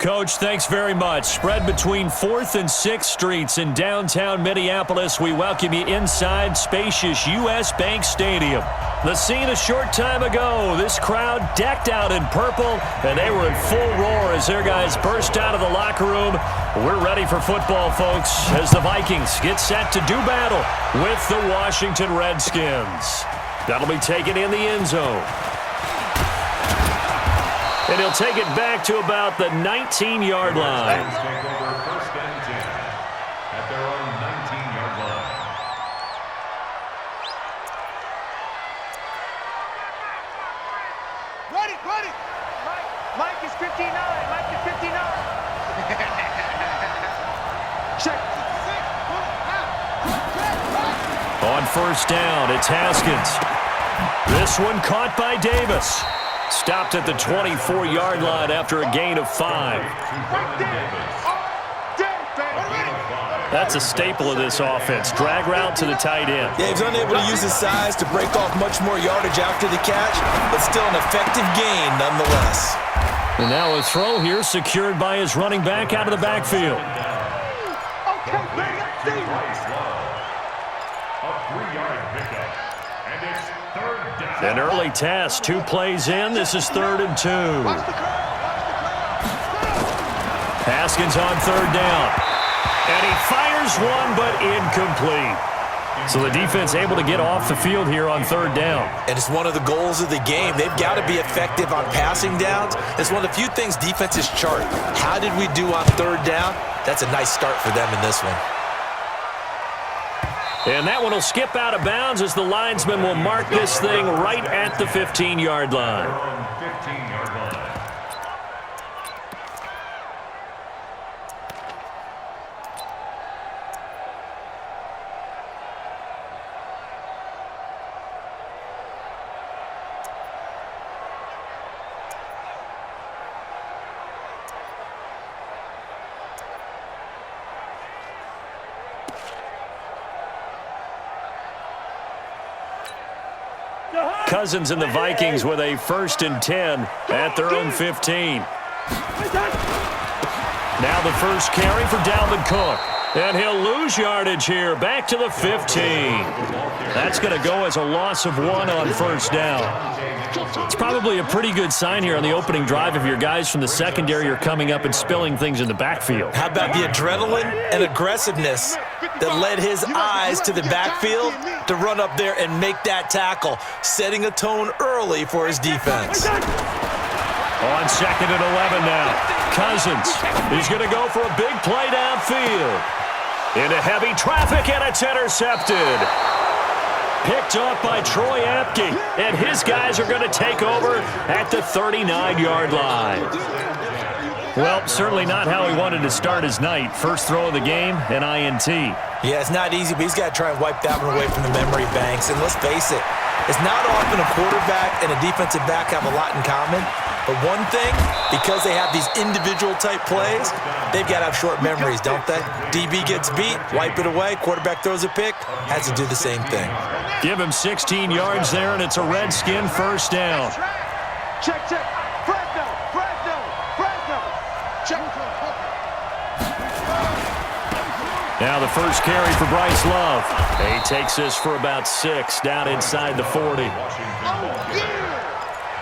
Coach, thanks very much. Spread between 4th and 6th Streets in downtown Minneapolis. We welcome you inside spacious U.S. Bank Stadium. The scene a short time ago. This crowd decked out in purple, and they were in full roar as their guys burst out of the locker room. We're ready for football, folks, as the Vikings get set to do battle with the Washington Redskins. That'll be taken in the end zone. And he'll take it back to about the 19-yard line. Take over 1st and 10 at their own 19-yard line. Ready. Mike is 59. Mike is 59. Check. On 1st down, it's Haskins. This one caught by Davis. Stopped at the 24-yard line after a gain of 5. That's a staple of this offense. Drag route to the tight end. Yeah, he was unable to use his size to break off much more yardage after the catch, but still an effective gain nonetheless. And now a throw here secured by his running back out of the backfield. An early test, 2 plays in. This is 3rd and 2. Haskins on 3rd down. And he fires one, but incomplete. So the defense able to get off the field here on 3rd down. And it's one of the goals of the game. They've got to be effective on passing downs. It's one of the few things defenses chart. How did we do on 3rd down? That's a nice start for them in this one. And that one will skip out of bounds as the linesman will mark this thing right at the 15-yard line. 15-yard line. Cousins and the Vikings with a 1st and 10 at their own 15. Now the first carry for Dalvin Cook. And he'll lose yardage here, back to the 15. That's going to go as a loss of 1 on 1st down. It's probably a pretty good sign here on the opening drive if your guys from the secondary are coming up and spilling things in the backfield. How about the adrenaline and aggressiveness that led his eyes to the backfield to run up there and make that tackle, setting a tone early for his defense. On 2nd and 11 now. Cousins. He's going to go for a big play downfield. Into heavy traffic, and it's intercepted. Picked off by Troy Apke, and his guys are going to take over at the 39-yard line. Well, certainly not how he wanted to start his night. First throw of the game, an INT. Yeah, it's not easy, but he's got to try and wipe that one away from the memory banks. And let's face it, it's not often a quarterback and a defensive back have a lot in common. But one thing, because they have these individual type plays, they've got to have short memories, don't they? DB gets beat, wipe it away, quarterback throws a pick, has to do the same thing. Give him 16 yards there, and it's a Redskin 1st down. Check. Fresno. Check. Now the first carry for Bryce Love. He takes this for about 6 down inside the 40.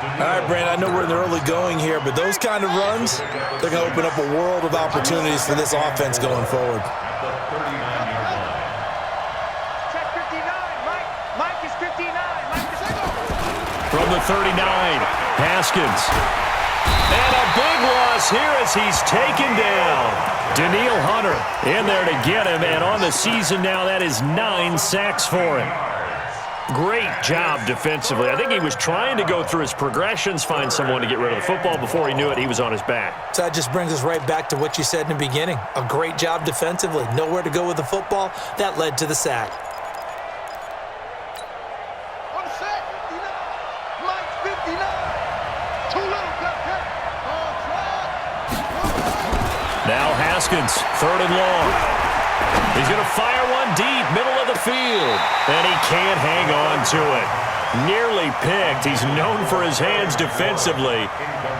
All right, Brandon, I know we're in the early going here, but those kind of runs, they're going to open up a world of opportunities for this offense going forward. Check 59. Mike is 59. From the 39, Haskins. And a big loss here as he's taken down. Daniil Hunter in there to get him, and on the season now, that is 9 sacks for him. Great job defensively. I think he was trying to go through his progressions, find someone to get rid of the football. Before he knew it, he was on his back. So that just brings us right back to what you said in the beginning. A great job defensively. Nowhere to go with the football. That led to the sack. On the sack, 59. Mike 59. Too little, Now Haskins, 3rd and long. He's going to fire one deep, middle of the field, and he can't hang on to it. Nearly picked. He's known for his hands defensively,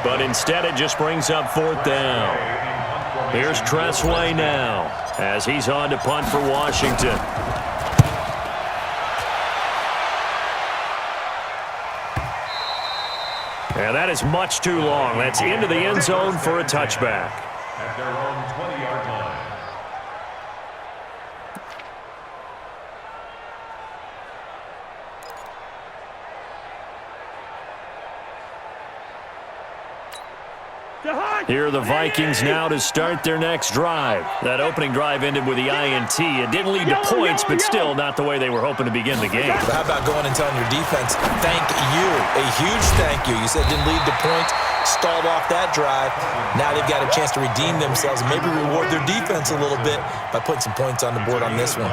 but instead it just brings up fourth down. Here's Tressway now as he's on to punt for Washington. And that is much too long. That's into the end zone for a touchback. At their own 20-yard line. Here are the Vikings now to start their next drive. That opening drive ended with the INT. It didn't lead to points, but still not the way they were hoping to begin the game. But how about going and telling your defense, thank you, a huge thank you. You said it didn't lead to points, stalled off that drive. Now they've got a chance to redeem themselves and maybe reward their defense a little bit by putting some points on the board on this one.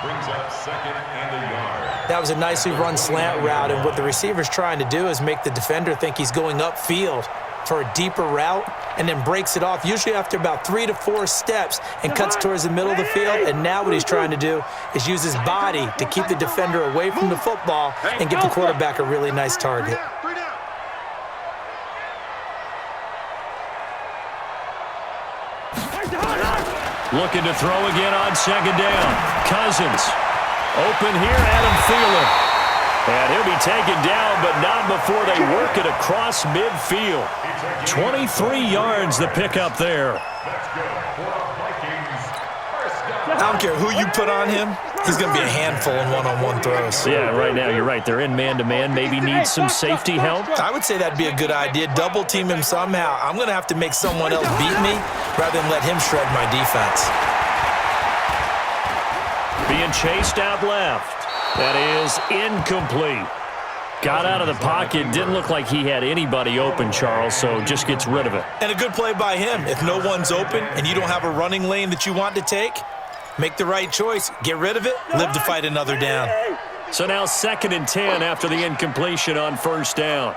Brings up second and a yard. That was a nicely run slant route, and what the receiver's trying to do is make the defender think he's going upfield for a deeper route and then breaks it off, usually after about 3 to 4 steps, and cuts towards the middle of the field. And now what he's trying to do is use his body to keep the defender away from the football and give the quarterback a really nice target. Looking to throw again on second down. Cousins. Open here, Adam Thielen. And he'll be taken down, but not before they work it across midfield. 23 yards the pickup there. That's good for the Vikings. First down. I don't care who you put on him, he's going to be a handful in one-on-one throws. Yeah, right now you're right. They're in man-to-man. Maybe need some safety help. I would say that'd be a good idea. Double team him somehow. I'm going to have to make someone else beat me rather than let him shred my defense. Being chased out left. That is incomplete. Got out of the pocket. Didn't look like he had anybody open, Charles, so just gets rid of it. And a good play by him. If no one's open and you don't have a running lane that you want to take, make the right choice. Get rid of it. Live to fight another down. So now 2nd and 10 after the incompletion on first down.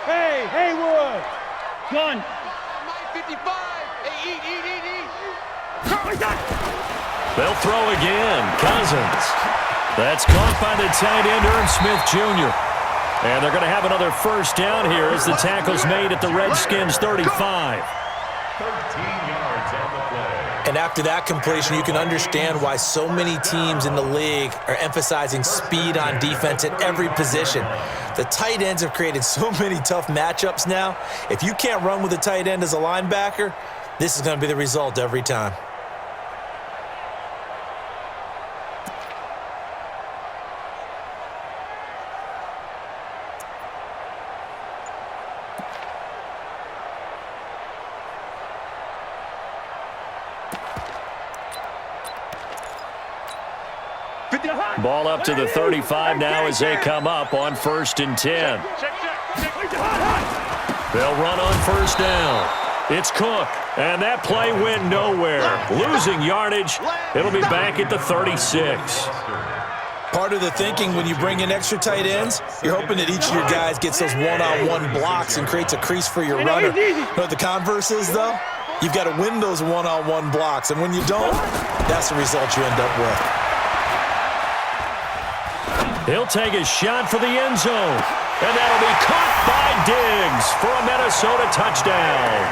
Hey, Haywood. Gun. 55. Hey, eat. They'll throw again. Cousins. That's caught by the tight end, Irv Smith Jr. And they're going to have another first down here as the tackle's made at the Redskins' 35. 13 yards on the play. And after that completion, you can understand why so many teams in the league are emphasizing speed on defense at every position. The tight ends have created so many tough matchups now. If you can't run with a tight end as a linebacker, this is going to be the result every time. Ball up to the 35 now as they come up on 1st and 10. They'll run on first down. It's Cook, and that play went nowhere. Losing yardage. It'll be back at the 36. Part of the thinking when you bring in extra tight ends, you're hoping that each of your guys gets those one-on-one blocks and creates a crease for your runner. You know what the converse is, though? You've got to win those one-on-one blocks, and when you don't, that's the result you end up with. He'll take a shot for the end zone. And that'll be caught by Diggs for a Minnesota touchdown.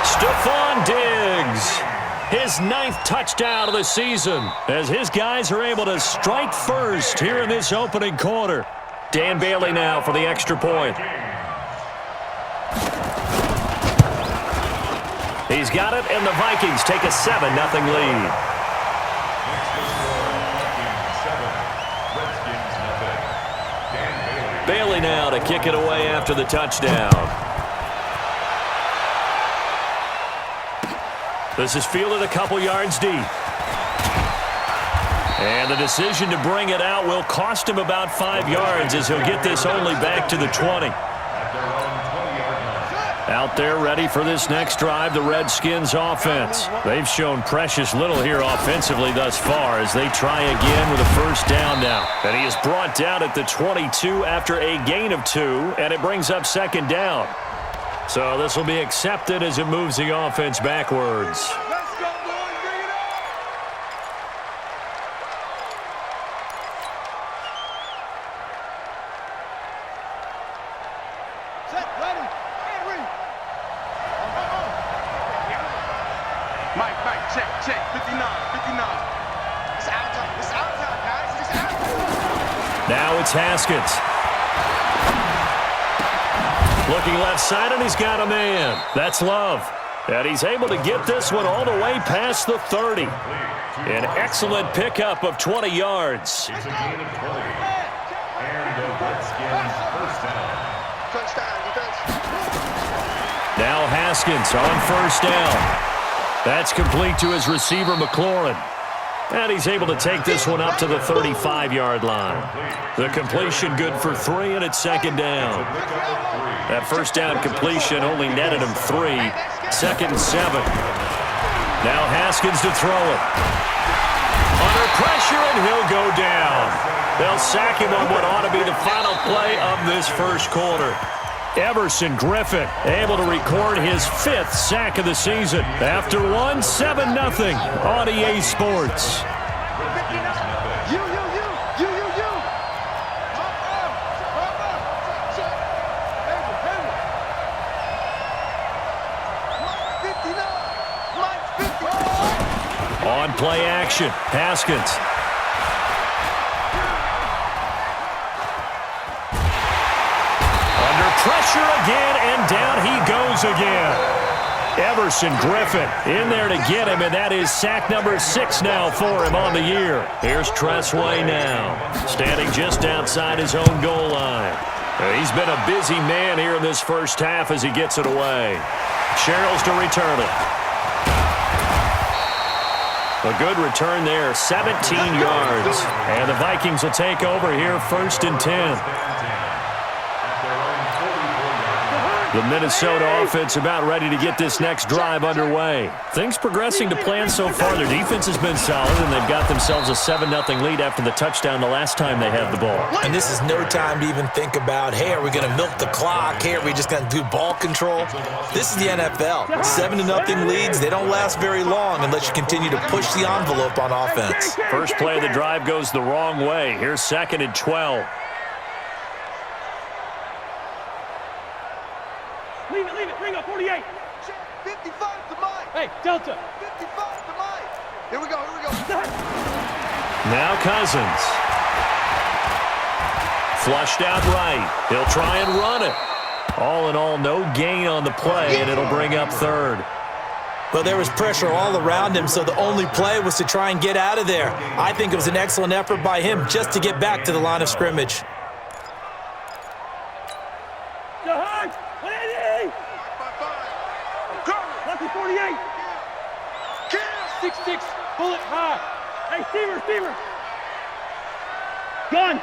Stephon Diggs, his 9th touchdown of the season, as his guys are able to strike first here in this opening quarter. Dan Bailey now for the extra point. He's got it, and the Vikings take a 7-0 lead. Bailey now to kick it away after the touchdown. This is fielded a couple yards deep. And the decision to bring it out will cost him about 5 yards as he'll get this only back to the 20. Out there ready for this next drive, the Redskins offense. They've shown precious little here offensively thus far as they try again with a first down now. And he is brought down at the 22 after a gain of 2, and it brings up 2nd down. So this will be accepted as it moves the offense backwards. Check. 59. It's out time. It's out time, guys. It's out time. Now it's Haskins. Looking left side, and he's got a man. That's Love. And he's able to get this one all the way past the 30. An excellent pickup of 20 yards. It's a gain of 20. And the Redskins first down. Touchdown, defense. Now Haskins on first down. That's complete to his receiver, McLaurin. And he's able to take this one up to the 35-yard line. The completion good for 3, and it's second down. That first down completion only netted him 3. Second and 7. Now Haskins to throw it. Under pressure, and he'll go down. They'll sack him on what ought to be the final play of this first quarter. Everson Griffin able to record his 5th sack of the season. After one, 7-0 on EA Sports. You. On play action, Haskins. Under pressure again, and down he goes again. Everson Griffin in there to get him, and that is sack number 6 now for him on the year. Here's Tressway now, standing just outside his own goal line. He's been a busy man here in this first half as he gets it away. Sherrills to return it. A good return there, 17 yards. And the Vikings will take over here first and 10. The Minnesota offense about ready to get this next drive underway. Things progressing to plan so far. Their defense has been solid, and they've got themselves a 7-0 lead after the touchdown the last time they had the ball. And this is no time to even think about, hey, are we going to milk the clock? Hey, are we just going to do ball control? This is the NFL. 7-0 leads, they don't last very long unless you continue to push the envelope on offense. First play of the drive goes the wrong way. Here's second and 12. Leave it, bring up 48. 55 to Mike. Hey, Delta. 55 to Mike. Here we go. Now Cousins. Flushed out right. He'll try and run it. All in all, no gain on the play, and it'll bring up third. Well, there was pressure all around him, so the only play was to try and get out of there. I think it was an excellent effort by him just to get back to the line of scrimmage. Lucky 48. 6-6. Bullet high. Hey, Steamer. Gun.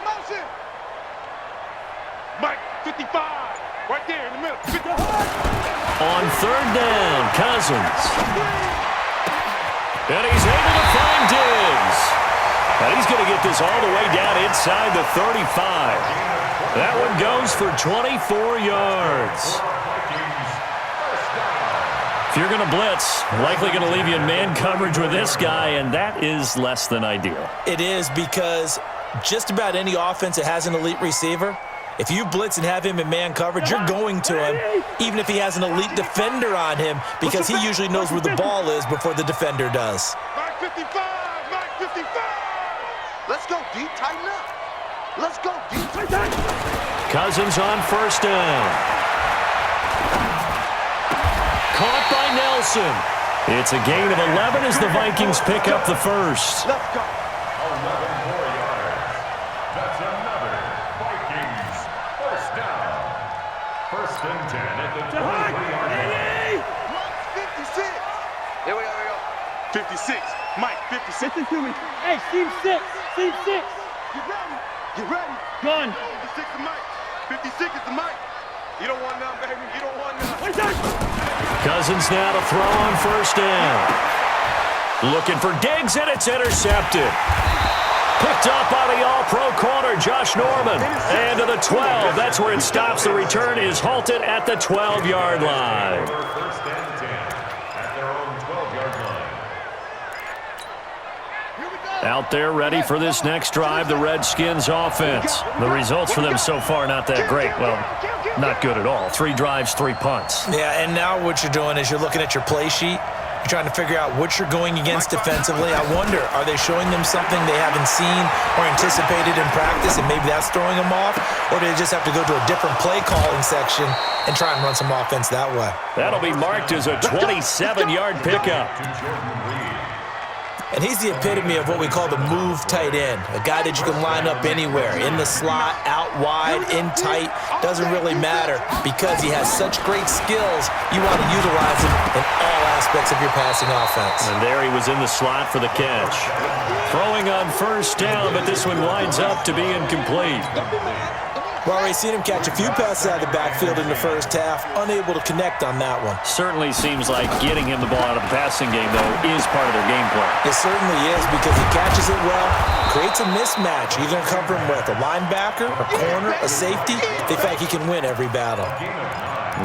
Motion. Mike, 55. Right there in the middle. On third down, Cousins. And he's able to find Diggs. And he's going to get this all the way down inside the 35. That one goes for 24 yards. If you're going to blitz, likely going to leave you in man coverage with this guy, and that is less than ideal. It is, because just about any offense that has an elite receiver, if you blitz and have him in man coverage, you're going to him, even if he has an elite defender on him, because he usually knows where the ball is before the defender does. Mike 55. Let's go deep, tighten up. Let's go deep. Cousins on first down. Caught by Nelson. It's a gain of 11 as the Vikings pick up the first. Let's go. 11 more yards. That's another Vikings first down. First and 10 at the 23-yard line. Mike 56. Here we go. 56. Mike 56. Listen to me. Hey, Team 6. Get ready. Gun. 56 is Mike. 56 is the Mike. You don't want none, baby. You don't want none. Cousins now to throw on first down. Looking for Diggs, and it's intercepted. Picked up by the all-pro corner, Josh Norman. And to the 12. That's where it stops. The return is halted at the 12-yard line. First and 10 at their own 12-yard line. Here we go. Out there ready for this next drive, the Redskins offense. The results for them so far not that great. Well, not good at all. 3 drives, 3 punts. Yeah, and now what you're doing is you're looking at your play sheet. You're trying to figure out what you're going against defensively. I wonder, are they showing them something they haven't seen or anticipated in practice, and maybe that's throwing them off? Or do they just have to go to a different play calling section and try and run some offense that way? That'll be marked as a 27-yard pickup. And he's the epitome of what we call the move tight end, a guy that you can line up anywhere, in the slot, out wide, in tight, doesn't really matter because he has such great skills. You want to utilize him in all aspects of your passing offense. And there he was in the slot for the catch. Throwing on first down, but this one winds up to be incomplete. We've already seen him catch a few passes out of the backfield in the first half, unable to connect on that one. Certainly seems like getting him the ball out of the passing game, though, is part of their game plan. It certainly is because he catches it well, creates a mismatch. You're going to cover him with a linebacker, a corner, a safety. They feel like he can win every battle.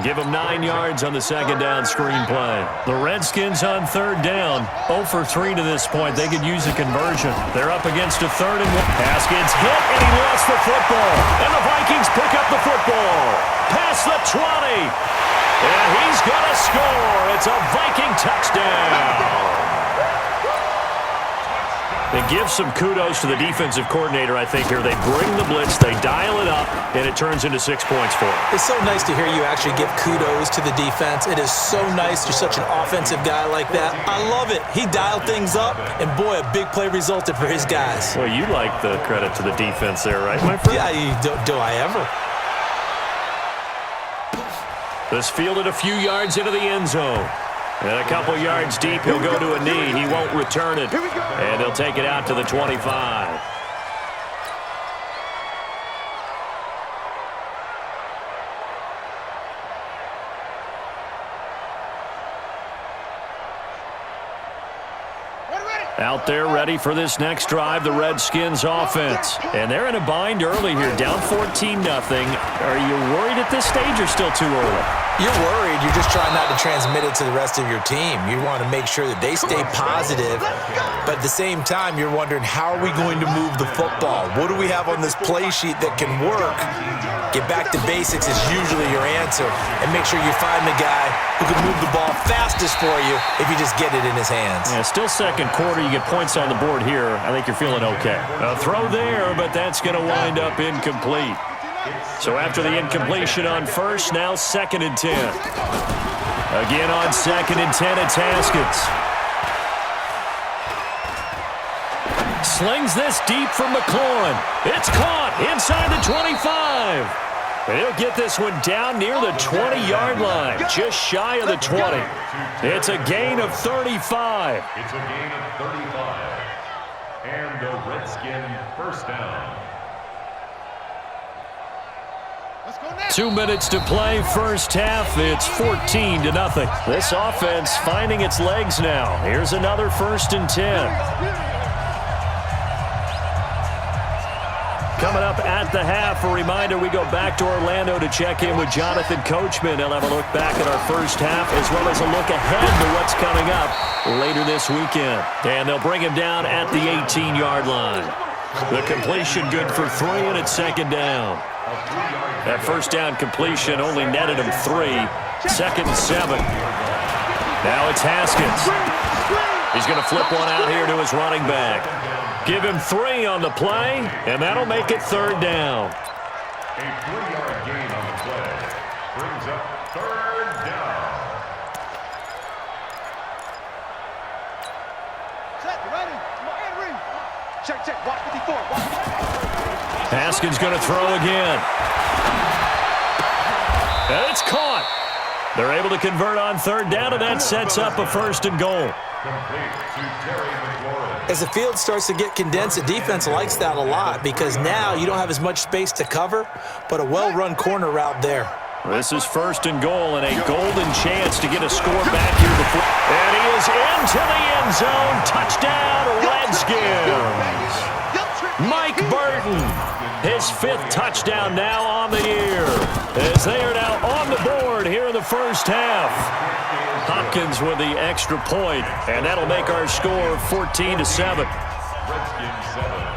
Give him 9 yards on the second down screen play. The Redskins on third down, 0 for 3 to this point. They could use a conversion. They're up against a 3rd and 1. Haskins hit, and he lost the football. And the Vikings pick up the football. Past the 20. And he's going to score. It's a Viking touchdown. They give some kudos to the defensive coordinator, I think, here. They bring the blitz, they dial it up, and it turns into 6 points for them. It's so nice to hear you actually give kudos to the defense. It is so nice. You're such an offensive guy like that. I love it. He dialed things up, and boy, a big play resulted for his guys. Well, you like the credit to the defense there, right, my friend? Yeah, do I ever? This fielded a few yards into the end zone. And a couple yards deep, he'll go to a knee. He won't return it. And he'll take it out to the 25. Out there ready for this next drive, the Redskins offense. And they're in a bind early here, down 14-0. Are you worried at this stage or still too early? You're worried. You're just trying not to transmit it to the rest of your team. You want to make sure that they stay positive, but at the same time, you're wondering, how are we going to move the football? What do we have on this play sheet that can work? Get back to basics is usually your answer, and make sure you find the guy who can move the ball fastest for you if you just get it in his hands. Yeah, still second quarter. You get points on the board here. I think you're feeling okay. A throw there, but that's going to wind up incomplete. So after the incompletion on first, now 2nd and 10. Again on 2nd and 10, it's Haskins. Slings this deep from McLaurin. It's caught inside the 25. And he'll get this one down near the 20-yard line, just shy of the 20. It's a gain of 35. It's a gain of 35. And the Redskin first down. 2 minutes to play, first half. It's 14-0. This offense finding its legs now. Here's another 1st and 10. Coming up at the half, a reminder, we go back to Orlando to check in with Jonathan Coachman. He'll have a look back at our first half as well as a look ahead to what's coming up later this weekend. And they'll bring him down at the 18-yard line. The completion good for 3, and it's 2nd down. That first down completion only netted him 3. 2nd and 7. Now it's Haskins. He's going to flip one out here to his running back. Give him 3 on the play, and that'll make it 3rd down. A 3-yard gain on the play brings up 3rd down. Set, ready. Come on, and read. Check. Watch 54. Watch. Haskins going to throw again. And it's caught. They're able to convert on 3rd down, and that sets up a 1st and goal. Complete to Terry McLaurin. As the field starts to get condensed, the defense likes that a lot because now you don't have as much space to cover, but a well-run corner route there. This is 1st and goal, and a golden chance to get a score back here before. And he is into the end zone. Touchdown, Redskins. Mike Burton, his 5th touchdown now on the year, as they are now on the board here in the first half. Hopkins with the extra point, and that'll make our score 14-7. 7.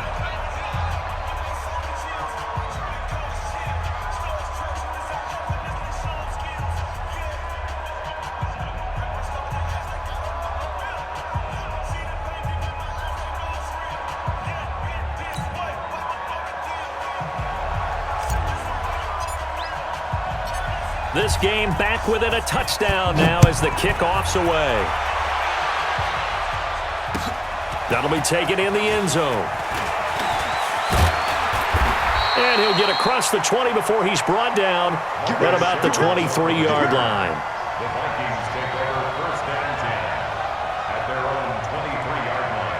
This game back within a touchdown now as the kickoff's away. That'll be taken in the end zone. And he'll get across the 20 before he's brought down at about the 23-yard line. The Vikings take over 1st and 10 at their own 23-yard line.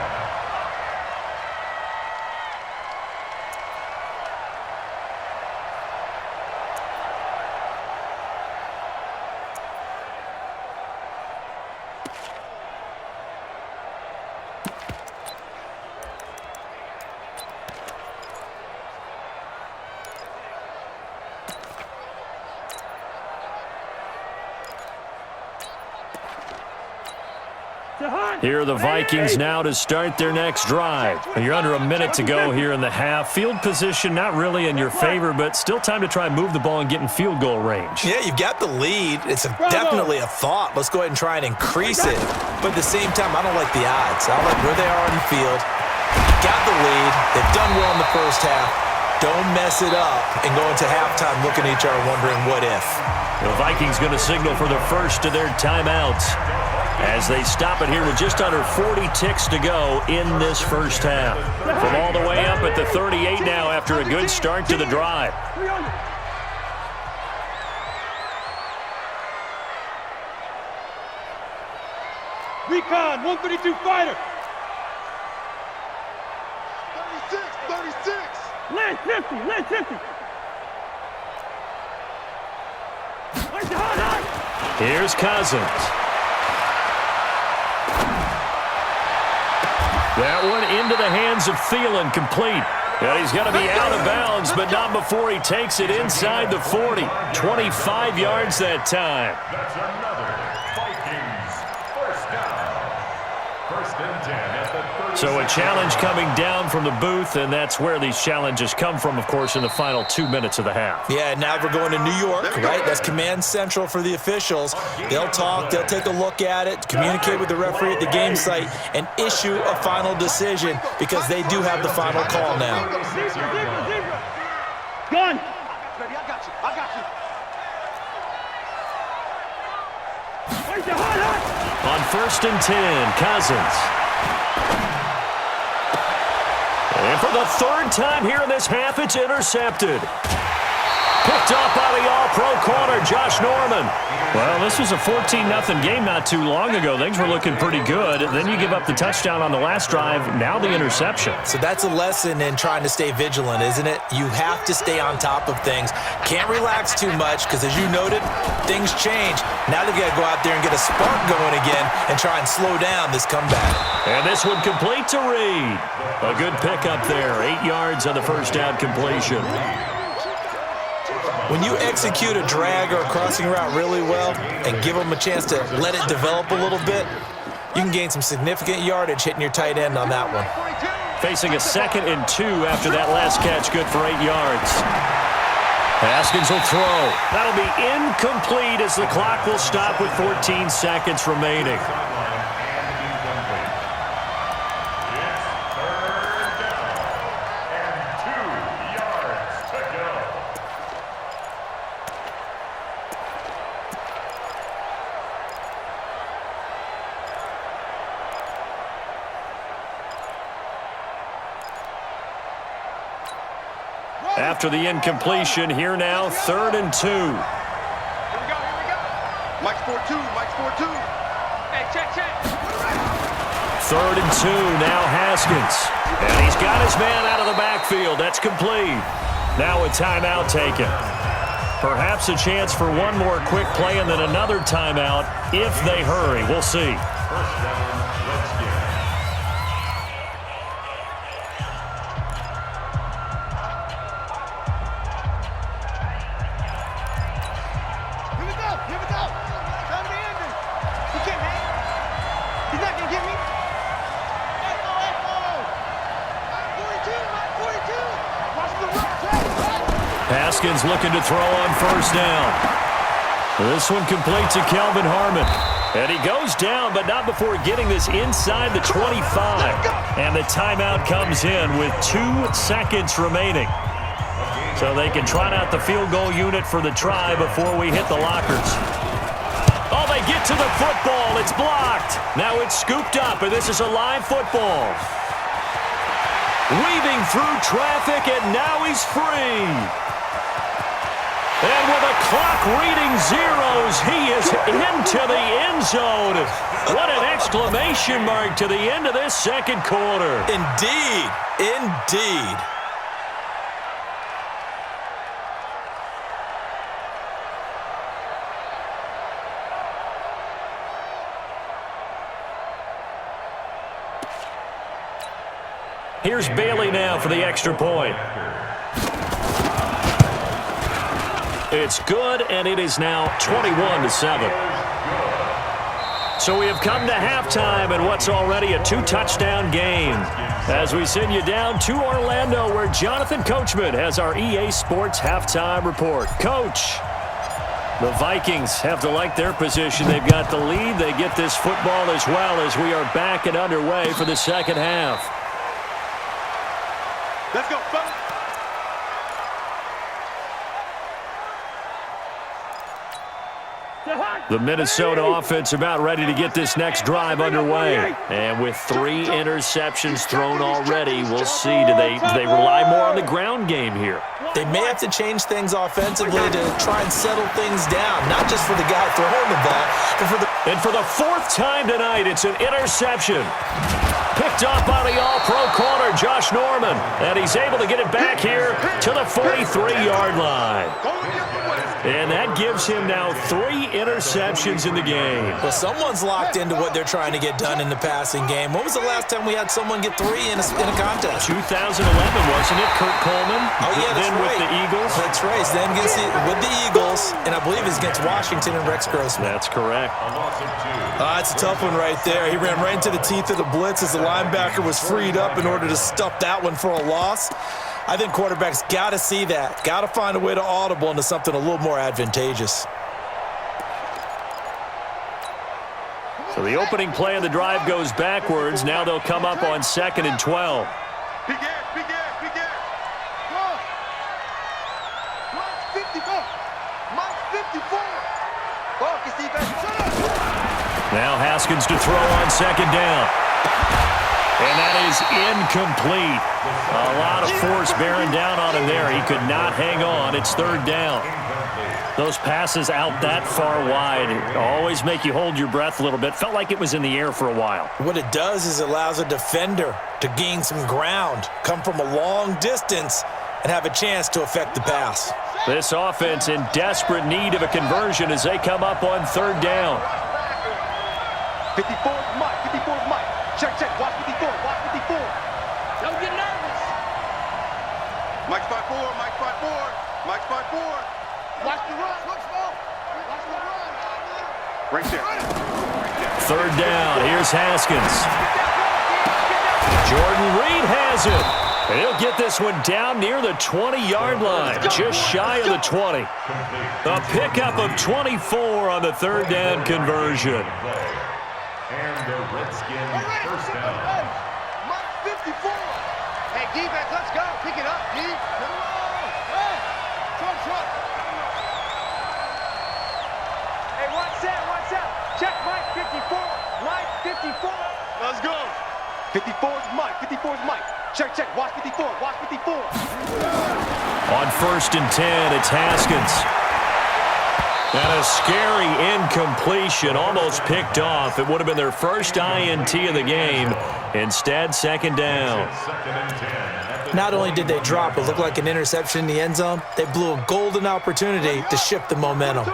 Here are the Vikings now to start their next drive. You're under a minute to go here in the half. Field position not really in your favor, but still time to try and move the ball and get in field goal range. Yeah, you've got the lead. It's definitely a thought. Let's go ahead and try and increase it. But at the same time, I don't like the odds. I don't like where they are on the field. Got the lead. They've done well in the first half. Don't mess it up and go into halftime looking at each other wondering what if. The Vikings going to signal for the first of their timeouts as they stop it here with just under 40 ticks to go in this first half. From all the way up at the 38 now after a good start to the drive. Recon, 132 fighter. 36. Land 50, land 50. Here's Cousins. That one into the hands of Thielen, complete. And he's going to be out of bounds, but not before he takes it inside the 40. 25 yards that time. That's another Vikings first down. 1st and 10 at the 30. So a challenge coming down from the booth, and that's where these challenges come from, of course, in the final 2 minutes of the half. Yeah, now we're going to New York, right? That's command central for the officials. They'll talk, they'll take a look at it, communicate with the referee at the game site, and issue a final decision because they do have the final call now. Gun. Baby, I got you. Where's the hot? On 1st and 10, Cousins. And for the third time here in this half, it's intercepted. Picked up by the all-pro corner, Josh Norman. Well, this was a 14-0 game not too long ago. Things were looking pretty good. Then you give up the touchdown on the last drive, now the interception. So that's a lesson in trying to stay vigilant, isn't it? You have to stay on top of things. Can't relax too much because, as you noted, things change. Now they've got to go out there and get a spark going again and try and slow down this comeback. And this one complete to Reed. A good pickup there, 8 yards on the first down completion. When you execute a drag or a crossing route really well and give them a chance to let it develop a little bit, you can gain some significant yardage hitting your tight end on that one. Facing a 2nd and 2 after that last catch, good for 8 yards. Haskins will throw. That'll be incomplete as the clock will stop with 14 seconds remaining. After the incompletion, here now, 3rd and 2. Here we go. Mike's 4-2. Hey, check. 3rd and 2, now Haskins. And he's got his man out of the backfield. That's complete. Now a timeout taken. Perhaps a chance for one more quick play and then another timeout if they hurry. We'll see. First down, let's get it. Here we go. Time to end it. He can't hang. He's not going to get me. Echo. Haskins looking to throw on first down. This one complete to Kelvin Harmon. And he goes down, but not before getting this inside the 25. And the timeout comes in with 2 seconds remaining. So they can trot out the field goal unit for the try before we hit the lockers. Oh, they get to the football. It's blocked. Now it's scooped up, and this is a live football. Weaving through traffic, and now he's free. And with a clock reading zeros, he is into the end zone. What an exclamation mark to the end of this second quarter. Indeed. Indeed. Here's Bailey now for the extra point. It's good, and it is now 21-7. So we have come to halftime in what's already a 2-touchdown game. As we send you down to Orlando, where Jonathan Coachman has our EA Sports halftime report. Coach, the Vikings have to like their position. They've got the lead. They get this football as well as we are back and underway for the second half. Let's go, fellas. The Minnesota offense about ready to get this next drive underway. And with 3 interceptions thrown already, we'll see. Do they rely more on the ground game here? They may have to change things offensively to try and settle things down, not just for the guy throwing the ball, but for the... And for the 4th time tonight, it's an interception. Picked off by the all-pro corner, Josh Norman. And he's able to get it back here to the 43-yard line. And that gives him now 3 interceptions in the game. Well, someone's locked into what they're trying to get done in the passing game. When was the last time we had someone get 3 in a contest? 2011, wasn't it? Kurt Coleman. Oh, yeah, that's then right. with the Eagles. That's right. Then with the Eagles, and I believe it's against Washington and Rex Grossman. That's correct. That's a tough one right there. He ran right into the teeth of the blitz as the linebacker was freed up in order to stuff that one for a loss. I think quarterbacks got to see that. Got to find a way to audible into something a little more advantageous. So the opening play of the drive goes backwards. Now they'll come up on 2nd and 12. Big air, big air, big air. Go. Mike 54. Mike 54. Focus defense. Shut up. Now Haskins to throw on 2nd down. And that is incomplete. A lot of force bearing down on him there. He could not hang on. It's 3rd down. Those passes out that far wide always make you hold your breath a little bit. Felt like it was in the air for a while. What it does is it allows a defender to gain some ground, come from a long distance, and have a chance to affect the pass. This offense in desperate need of a conversion as they come up on 3rd down. 54 Mike, 54 Mike. Check, check. Watch 54, watch 54. Don't get nervous. Mike spot 4, Mike spot 4, Mike spot 4. Watch the run. Watch the run. Right there. 3rd down. Here's Haskins. Jordan Reed has it. And he'll get this one down near the 20-yard line, just shy of the 20. A pickup of 24 on the 3rd down conversion. And the Redskins first down. Mike 54. Hey, defense, let's go. Pick it up, D. Hey, truck. Hey, watch out. Check Mike 54. Mike 54. Let's go. 54 is Mike. 54 is Mike. Check. Watch 54. Watch 54. On 1st and 10, it's Haskins. And a scary incompletion, almost picked off. It would have been their first INT of the game. Instead, 2nd down. Not only did they drop what looked like an interception in the end zone, they blew a golden opportunity to shift the momentum.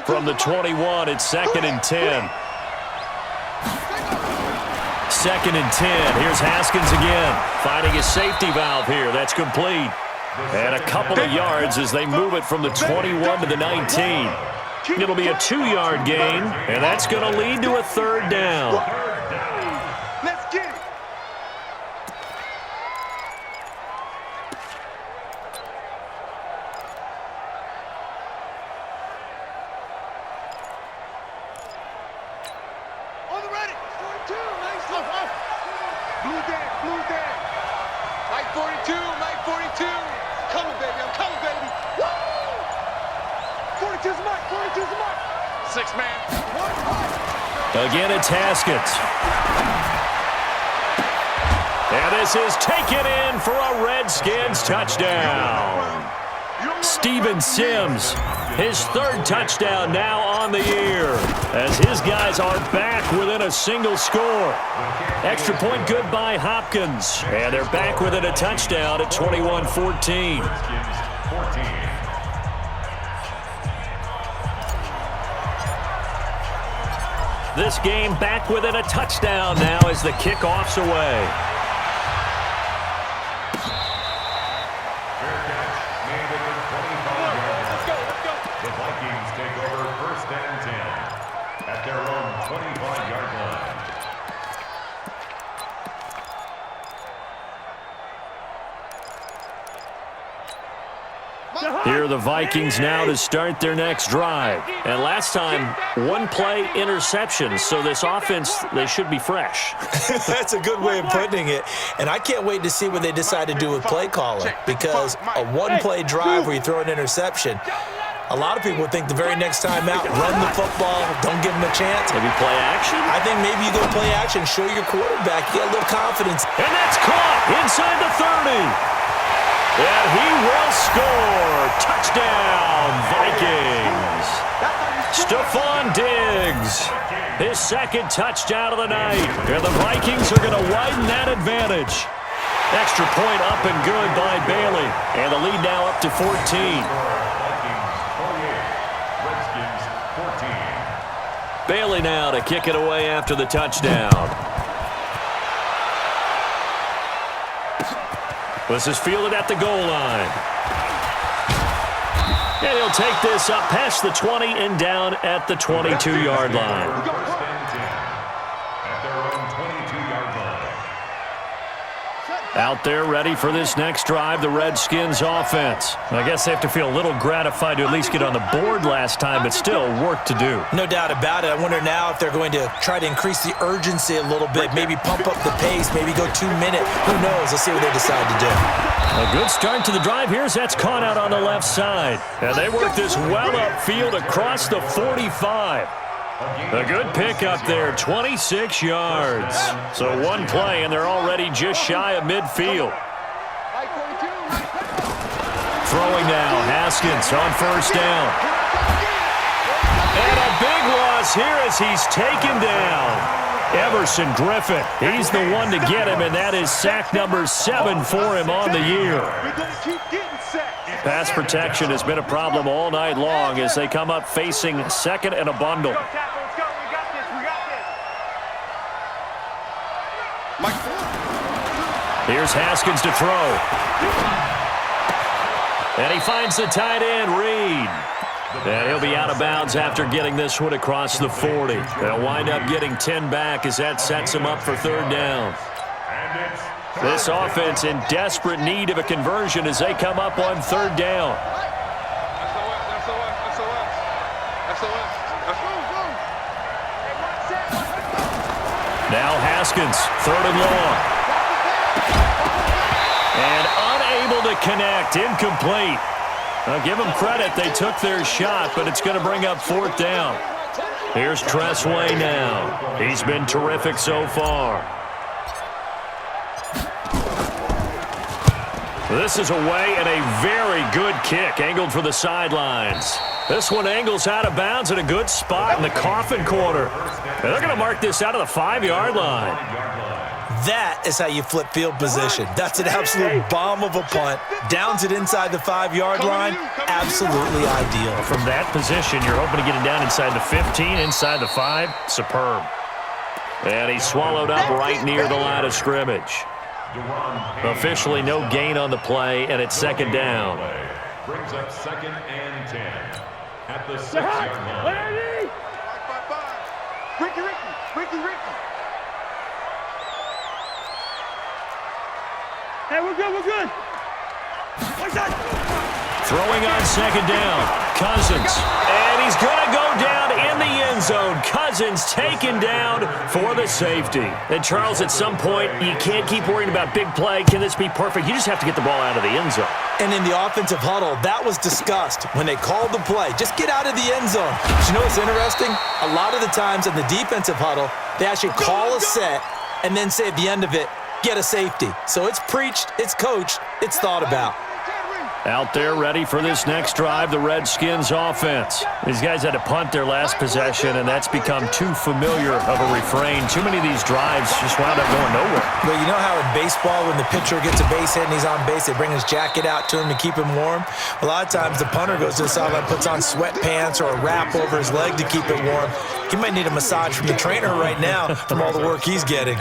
From the 21, it's 2nd and 10. 2nd and 10. Here's Haskins again, finding a safety valve here. That's complete. And a couple of yards as they move it from the 21 to the 19. It'll be a 2-yard gain, and that's going to lead to a 3rd down. Let's get it. six man. Again, it's Haskins. And this is taken in for a Redskins touchdown. Steven Sims, his third touchdown now on the year, as his guys are back within a single score. Extra point good by Hopkins, and they're back within a touchdown at 21-14. This game back within a touchdown now as the kickoff's away. The Vikings take over 1st and 10 at their own 25-yard line. Here are the Vikings now to start their next drive. And last time, one-play interception, so this offense, they should be fresh. That's a good way of putting it. And I can't wait to see what they decide to do with play calling, because a one-play drive where you throw an interception, a lot of people think the very next time out, run the football, don't give them a chance. Maybe play action? I think maybe you go play action, show your quarterback, you get a little confidence. And that's caught inside the 30. And he will score. Touchdown, Vikings. Stephon Diggs, his second touchdown of the night. And the Vikings are going to widen that advantage. Extra point up and good by Bailey. And the lead now up to 14. Bailey now to kick it away after the touchdown. This is fielded at the goal line. And he'll take this up past the 20 and down at the 22-yard line. 1st and 10 at their own 22-yard line. Out there ready for this next drive, the Redskins offense. I guess they have to feel a little gratified to at least get on the board last time, but still work to do. No doubt about it. I wonder now if they're going to try to increase the urgency a little bit, maybe pump up the pace, maybe go 2 minutes. Who knows? Let's see what they decide to do. A good start to the drive. Here's that's caught out on the left side. And they work this well upfield across the 45. A good pickup there, 26 yards. So one play, and they're already just shy of midfield. Throwing now, Haskins on 1st down. And a big loss here as he's taken down. Everson Griffin, he's the one to get him, and that is sack number 7 for him on the year. Pass protection has been a problem all night long as they come up facing second and a bundle. Here's Haskins to throw. And he finds the tight end, Reed. And he'll be out of bounds after getting this one across the 40. They'll wind up getting 10 back as that sets him up for 3rd down. This offense in desperate need of a conversion as they come up on 3rd down. Now Haskins, 3rd and long. And unable to connect, incomplete. I'll give them credit, they took their shot, but it's going to bring up 4th down. Here's Tressway now. He's been terrific so far. This is away and a very good kick, angled for the sidelines. This one angles out of bounds at a good spot in the coffin corner. And they're going to mark this out of the 5-yard line. That is how you flip field position. That's an absolute bomb of a punt. Downs it inside the 5-yard line. Absolutely ideal. From that position, you're hoping to get it down inside the 15, inside the 5. Superb. And he's swallowed up right near the line of scrimmage. Officially no gain on the play, and it's 2nd down. Brings up 2nd and 10 at the 6-yard line. Ricky. Hey, we're good. What's that? Throwing on 2nd down, Cousins. And he's going to go down in the end zone. Cousins taken down for the safety. And, Charles, at some point, you can't keep worrying about big play. Can this be perfect? You just have to get the ball out of the end zone. And in the offensive huddle, that was discussed when they called the play. Just get out of the end zone. But you know what's interesting? A lot of the times in the defensive huddle, they actually call a set and then say at the end of it, get a safety. So it's preached, it's coached, it's thought about. Out there ready for this next drive, the Redskins offense. These guys had to punt their last possession, and that's become too familiar of a refrain. Too many of these drives just wound up going nowhere. Well, you know how in baseball when the pitcher gets a base hit and he's on base, they bring his jacket out to him to keep him warm? A lot of times the punter goes to the sideline, puts on sweatpants or a wrap over his leg to keep it warm. He might need a massage from the trainer right now from all the work he's getting.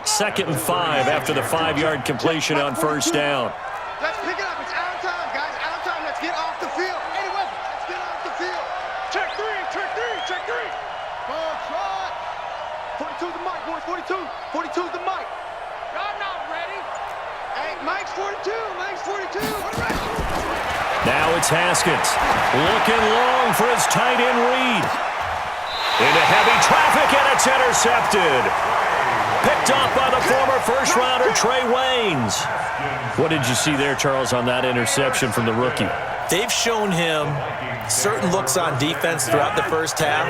2nd and 5 after the 5-yard completion on first down. Let's pick it up. It's out of time, guys. Out of time. Let's get off the field. Any weapon. Let's get off the field. Check three. Check three. Check three. Ball shot. 42's the mic, boys. 42. 42's the mic. Y'all not ready. Hey, Mike's 42. Mike's 42. Now it's Haskins. Looking long for his tight end read. Into heavy traffic, and it's intercepted. Picked off by the former first-rounder Trey Waynes. What did you see there, Charles, on that interception from the rookie? They've shown him certain looks on defense throughout the first half,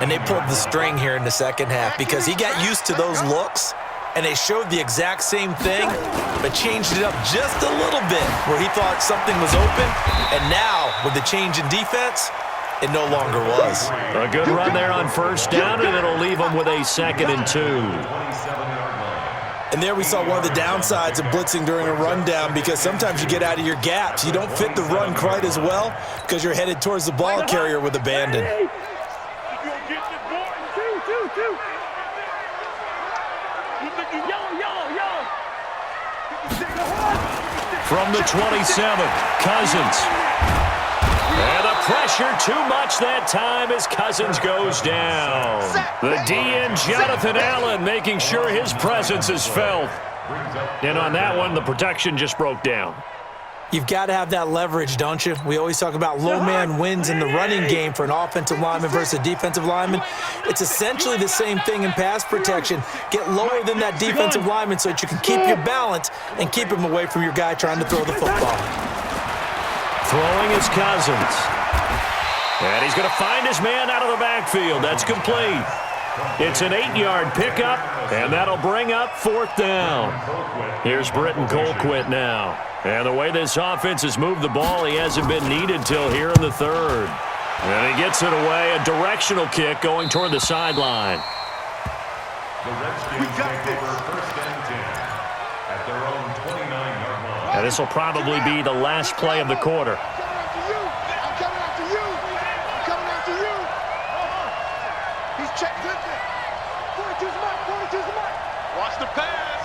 and they pulled the string here in the second half because he got used to those looks, and they showed the exact same thing, but changed it up just a little bit where he thought something was open, and now, with the change in defense, it no longer was. A good run there on first down, and it'll leave them with a 2nd and 2. And there we saw one of the downsides of blitzing during a rundown because sometimes you get out of your gaps. You don't fit the run quite as well because you're headed towards the ball carrier with abandon. From the 27, Cousins. And the pressure too much that time as Cousins goes down. The DN, Jonathan Allen, making sure his presence is felt. And on that one, the protection just broke down. You've got to have that leverage, don't you? We always talk about low man wins in the running game for an offensive lineman versus a defensive lineman. It's essentially the same thing in pass protection. Get lower than that defensive lineman so that you can keep your balance and keep him away from your guy trying to throw the football. Throwing is Cousins. And he's going to find his man out of the backfield. That's complete. It's an 8-yard pickup, and that'll bring up 4th down. Here's Britton Colquitt now. And the way this offense has moved the ball, he hasn't been needed till here in the 3rd. And he gets it away, a directional kick going toward the sideline. The Redskins take over 1st and 10 at their own 29-yard line. And this will probably be the last play of the quarter. I'm coming after you. I'm coming after you. He's checked with it. 42's the mic. 42's the mic. Watch the pass.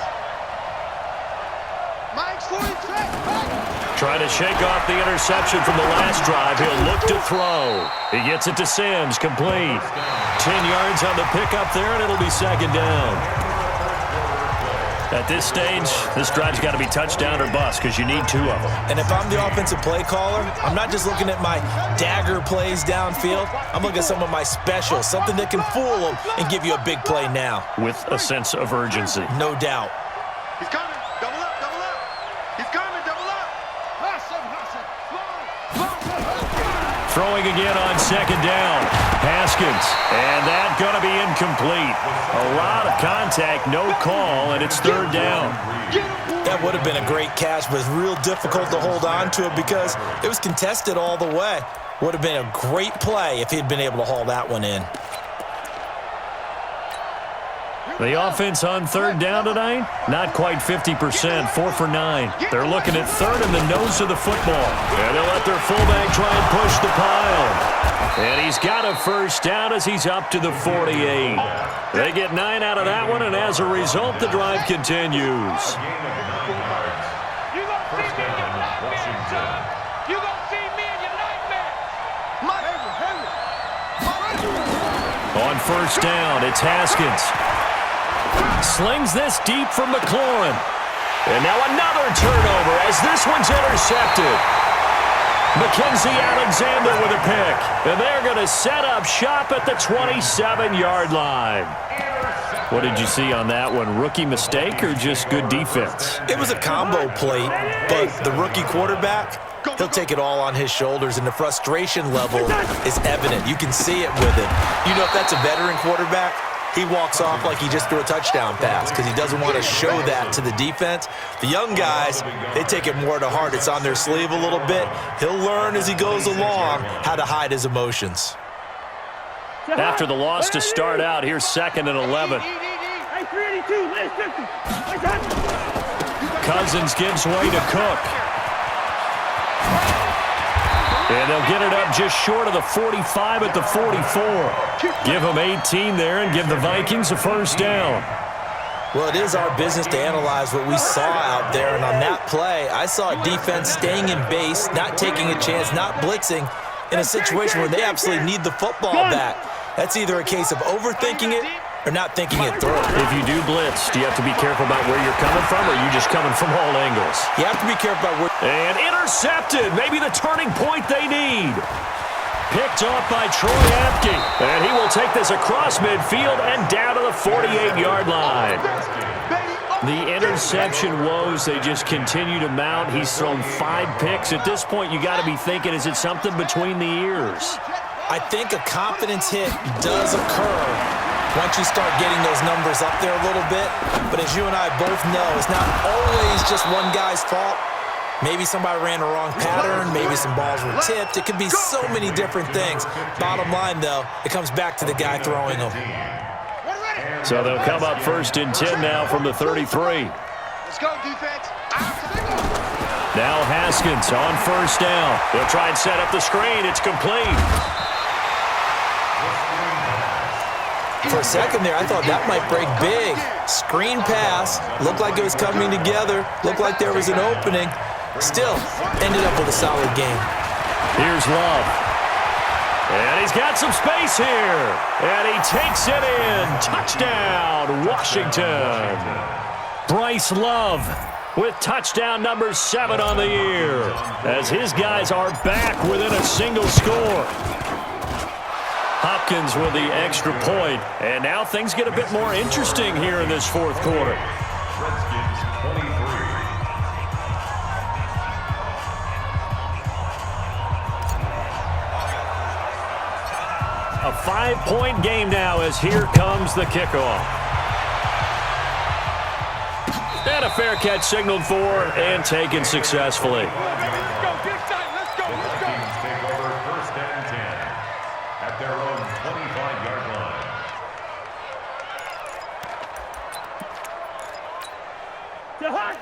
Mike's 42. Trying to shake off the interception from the last drive. He'll look to throw. He gets it to Sims, complete. 10 yards on the pickup there, and it'll be 2nd down. At this stage, this drive's got to be touchdown or bust because you need 2 of them. And if I'm the offensive play caller, I'm not just looking at my dagger plays downfield. I'm looking at some of my specials, something that can fool them and give you a big play now. With a sense of urgency. No doubt. He's coming. Double up. Double up. He's coming. Double up. Throwing again on 2nd down. Haskins. And that going to be incomplete. A lot of contact, no call, and it's 3rd down. That would have been a great catch, but it's real difficult to hold on to it because it was contested all the way. Would have been a great play if he'd been able to haul that one in. The offense on 3rd down tonight, not quite 50%, 4 for 9. They're looking at 3rd in the nose of the football. And they'll let their fullback try and push the pile. And he's got a 1st down as he's up to the 48. They get 9 out of that one, and as a result, the drive continues. On 1st down, it's Haskins. Slings this deep from McLaurin. And now another turnover as this one's intercepted. Mackenzie Alexander with a pick. And they're going to set up shop at the 27-yard line. What did you see on that one? Rookie mistake or just good defense? It was a combo play, but the rookie quarterback, he'll take it all on his shoulders, and the frustration level is evident. You can see it with him. You know, if that's a veteran quarterback, he walks off like he just threw a touchdown pass because he doesn't want to show that to the defense. The young guys, they take it more to heart. It's on their sleeve a little bit. He'll learn as he goes along how to hide his emotions. After the loss to start out, here's 2nd and 11. Cousins gives way to Cook. And they'll get it up just short of the 45 at the 44. Give them 18 there and give the Vikings a first down. Well, it is our business to analyze what we saw out there. And on that play, I saw a defense staying in base, not taking a chance, not blitzing in a situation where they absolutely need the football back. That's either a case of overthinking it or not thinking it through. If you do blitz, do you have to be careful about where you're coming from, or are you just coming from all angles? You have to be careful about where... And intercepted. Maybe the turning point they need. Picked off by Troy Apke. And he will take this across midfield and down to the 48-yard line. The interception woes, they just continue to mount. He's thrown 5 picks. At this point, you got to be thinking, is it something between the ears? I think a confidence hit does occur once you start getting those numbers up there a little bit. But as you and I both know, it's not always just one guy's fault. Maybe somebody ran a wrong pattern. Maybe some balls were tipped. It could be so many different things. Bottom line, though, it comes back to the guy throwing them. So they'll come up 1st and 10 now from the 33. Let's go, defense. Now Haskins on 1st down. They'll try and set up the screen. It's complete. For a second there, I thought that might break big. Screen pass. Looked like it was coming together. Looked like there was an opening. Still, ended up with a solid game. Here's Love. And he's got some space here. And he takes it in. Touchdown, Washington. Bryce Love with touchdown number 7 on the year, as his guys are back within a single score. Hopkins with the extra point, and now things get a bit more interesting here in this 4th quarter. Redskins 23. A 5-point game now as here comes the kickoff. And a fair catch signaled for and taken successfully. The Vikings take over 1st and 10 at their own 25-yard line.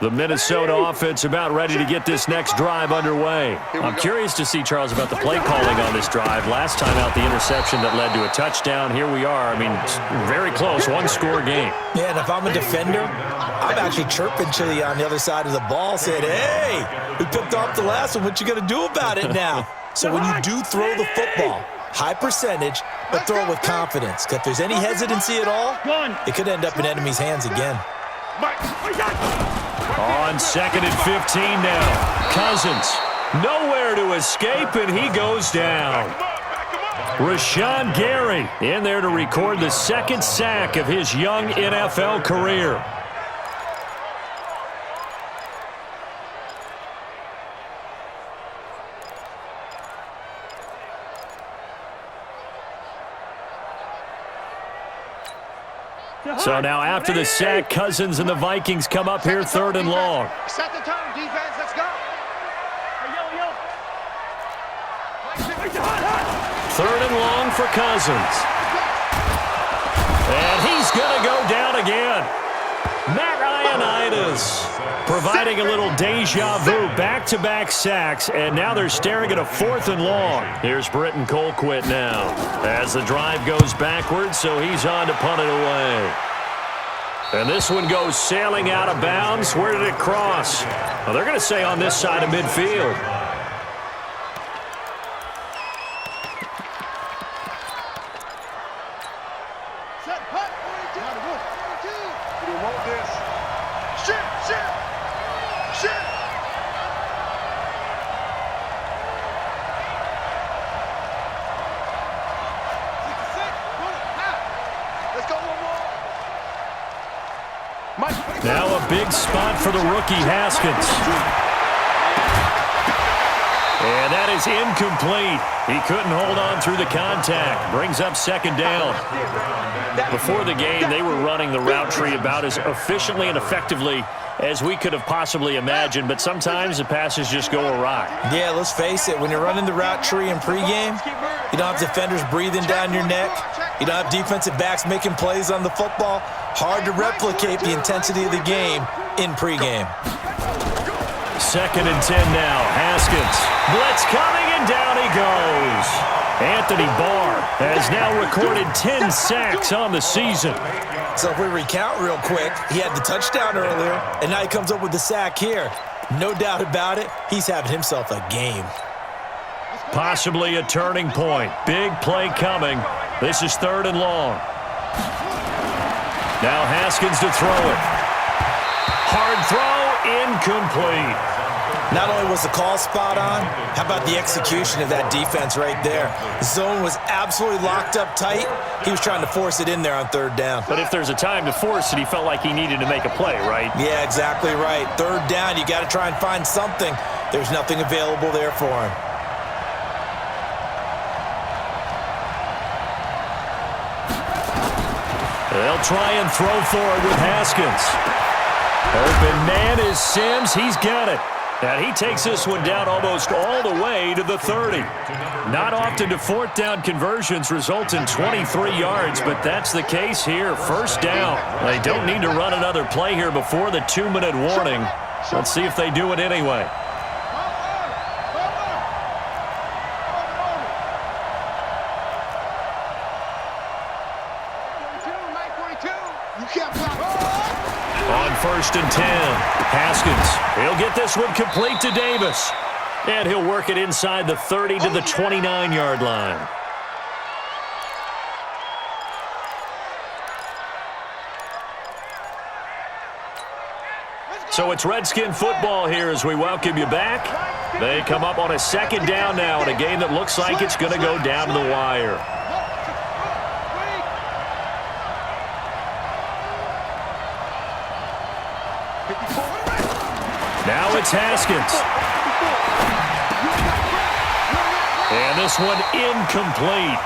The Minnesota offense about ready to get this next drive underway. I'm curious to see, Charles, about the play calling on this drive. Last time out, the interception that led to a touchdown. Here we are. I mean, very close, 1-score game. Yeah, and if I'm a defender, I'm actually chirping Chili on the other side of the ball, saying, hey, we picked off the last one. What you going to do about it now? So when you do throw the football, high percentage, but throw it with confidence. If there's any hesitancy at all, it could end up in enemy's hands again. On 2nd and 15 now. Cousins, nowhere to escape, and he goes down. Rashawn Gary in there to record the 2nd sack of his young NFL career. So now after the sack, Cousins and the Vikings come up here 3rd and long. Set the tone, defense. Let's go. 3rd and long for Cousins. And he's going to go down again. Matt Ioannidis providing a little deja vu, back-to-back sacks, and now they're staring at a 4th and long. Here's Britton Colquitt now as the drive goes backwards, so he's on to punt it away. And this one goes sailing out of bounds. Where did it cross? Well, they're going to say on this side of midfield. Now a big spot for the rookie Haskins. And that is incomplete. He couldn't hold on through the contact. Brings up second down. Before the game, they were running the route tree about as efficiently and effectively as we could have possibly imagined, but sometimes the passes just go awry. Yeah, let's face it. When you're running the route tree in pregame, you don't have defenders breathing down your neck. You don't have defensive backs making plays on the football. Hard to replicate the intensity of the game in pregame. 2nd and 10 now. Haskins. Blitz coming, and down he goes. Anthony Barr has now recorded 10 sacks on the season. So if we recount real quick, he had the touchdown earlier, and now he comes up with the sack here. No doubt about it, he's having himself a game. Possibly a turning point. Big play coming. This is 3rd and long. Now Haskins to throw it. Hard throw, incomplete. Not only was the call spot on, how about the execution of that defense right there? The zone was absolutely locked up tight. He was trying to force it in there on 3rd down. But if there's a time to force it, he felt like he needed to make a play, right? Yeah, exactly right. 3rd down, you got to try and find something. There's nothing available there for him. They'll try and throw for it with Haskins. Open man is Sims. He's got it. And he takes this one down almost all the way to the 30. Not often do 4th down conversions result in 23 yards, but that's the case here. 1st down. They don't need to run another play here before the 2-minute warning. Let's see if they do it anyway. On 1st and 10, Haskins. He'll get this one complete to Davis. And he'll work it inside the 30 to the 29-yard line. So it's Redskin football here as we welcome you back. They come up on a 2nd down now in a game that looks like it's going to go down to the wire. Now it's Haskins. And this one incomplete.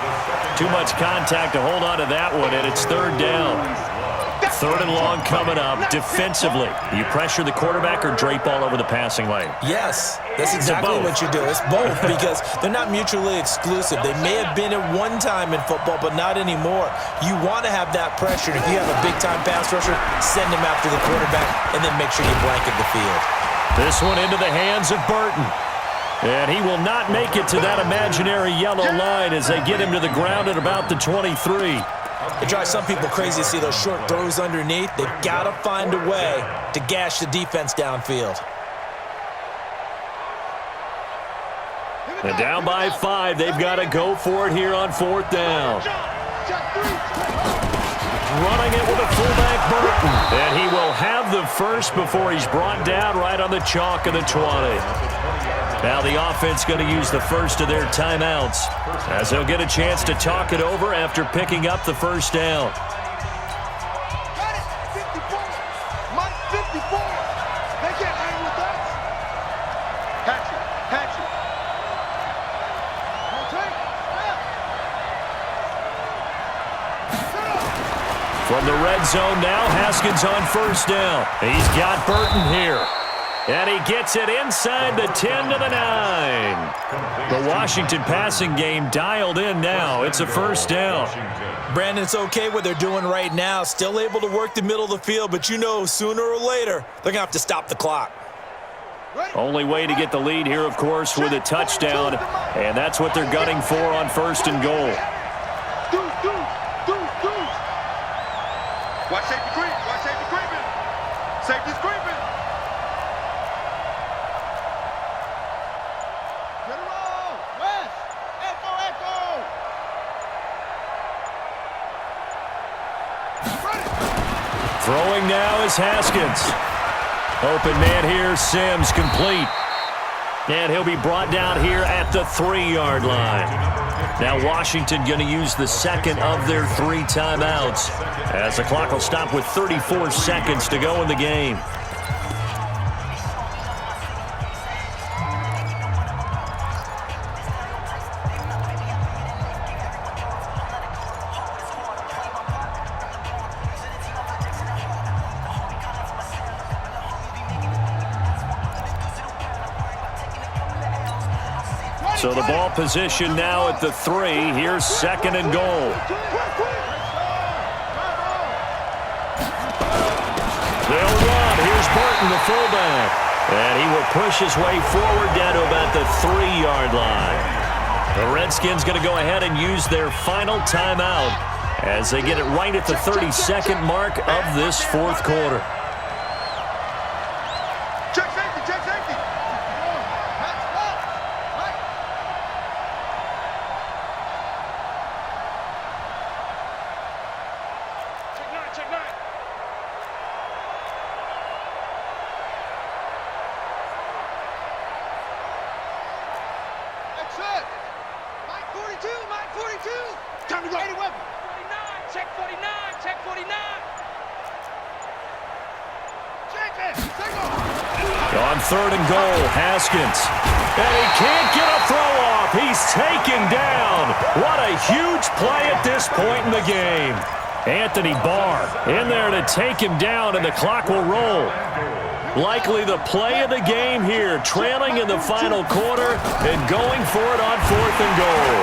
Too much contact to hold on to that one, and it's 3rd down. 3rd and long coming up. Defensively, you pressure the quarterback or drape all over the passing lane? Yes, that's exactly what you do. It's both because they're not mutually exclusive. They may have been at one time in football, but not anymore. You want to have that pressure. If you have a big-time pass rusher, send him after the quarterback, and then make sure you blanket the field. This one into the hands of Burton. And he will not make it to that imaginary yellow line as they get him to the ground at about the 23. It drives some people crazy to see those short throws underneath. They've got to find a way to gash the defense downfield. And down by 5, they've got to go for it here on 4th down. Running it with a fullback, Burton. And he will have the first before he's brought down right on the chalk of the 20. Now the offense going to use the first of their timeouts as they'll get a chance to talk it over after picking up the 1st down. From the red zone now, Haskins on 1st down. He's got Burton here. And he gets it inside the 10 to the 9. The Washington passing game dialed in now. It's a 1st down. Brandon, it's okay what they're doing right now. Still able to work the middle of the field, but you know sooner or later they're going to have to stop the clock. Only way to get the lead here, of course, with a touchdown. And that's what they're gunning for on 1st and goal. Watch safety creep. Watch safety creeping. Safety's creeping. Get it roll. West. Echo, echo. Throwing now is Haskins. Open man here, Sims, complete. And he'll be brought down here at the 3-yard line. Now Washington going to use the second of their 3 timeouts as the clock will stop with 34 seconds to go in the game. So the ball position now at the 3. Here's second and goal. They'll run. Here's Burton, the fullback. And he will push his way forward down to about the 3-yard line. The Redskins going to go ahead and use their final timeout as they get it right at the 32nd mark of this fourth quarter. Check safety, check safety. Check nine. That's it. Mike 42, Mike 42. Time to go. 80 weapon. 49, check 49, check 49. Check it. Take off. On third and goal, Haskins. And he can't get a throw off. He's taken down. What a huge play at this point in the game. Anthony Barr in there to take him down, and the clock will roll. Likely the play of the game here, trailing in the final quarter and going for it on fourth and goal.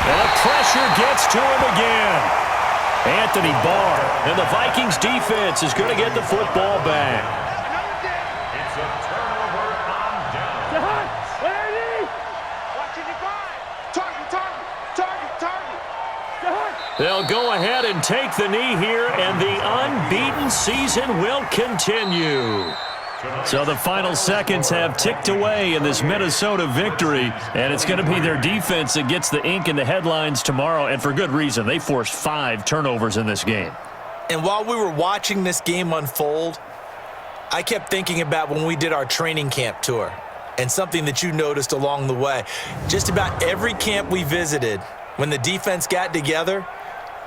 And the pressure gets to him again. Anthony Barr, and the Vikings defense is going to get the football back. It's a turnover on down. Watching the five. Target. They'll go ahead and take the knee here, and the unbeaten season will continue. So the final seconds have ticked away in this Minnesota victory, and it's going to be their defense that gets the ink in the headlines tomorrow, and for good reason. They forced 5 turnovers in this game. And while we were watching this game unfold, I kept thinking about when we did our training camp tour and something that you noticed along the way. Just about every camp we visited, when the defense got together,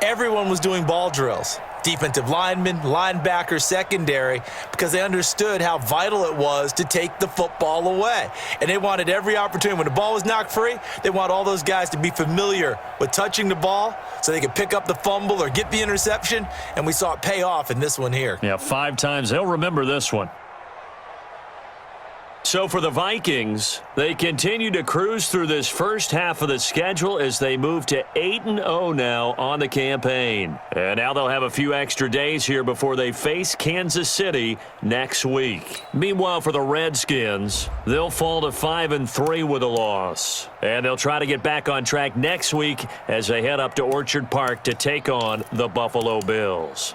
everyone was doing ball drills. Defensive linemen, linebackers, secondary, because they understood how vital it was to take the football away. And they wanted every opportunity. When the ball was knocked free, they want all those guys to be familiar with touching the ball so they could pick up the fumble or get the interception, and we saw it pay off in this one here. Yeah, 5 times. They'll remember this one. So for the Vikings, they continue to cruise through this first half of the schedule as they move to 8-0 now on the campaign. And now they'll have a few extra days here before they face Kansas City next week. Meanwhile, for the Redskins, they'll fall to 5-3 with a loss. And they'll try to get back on track next week as they head up to Orchard Park to take on the Buffalo Bills.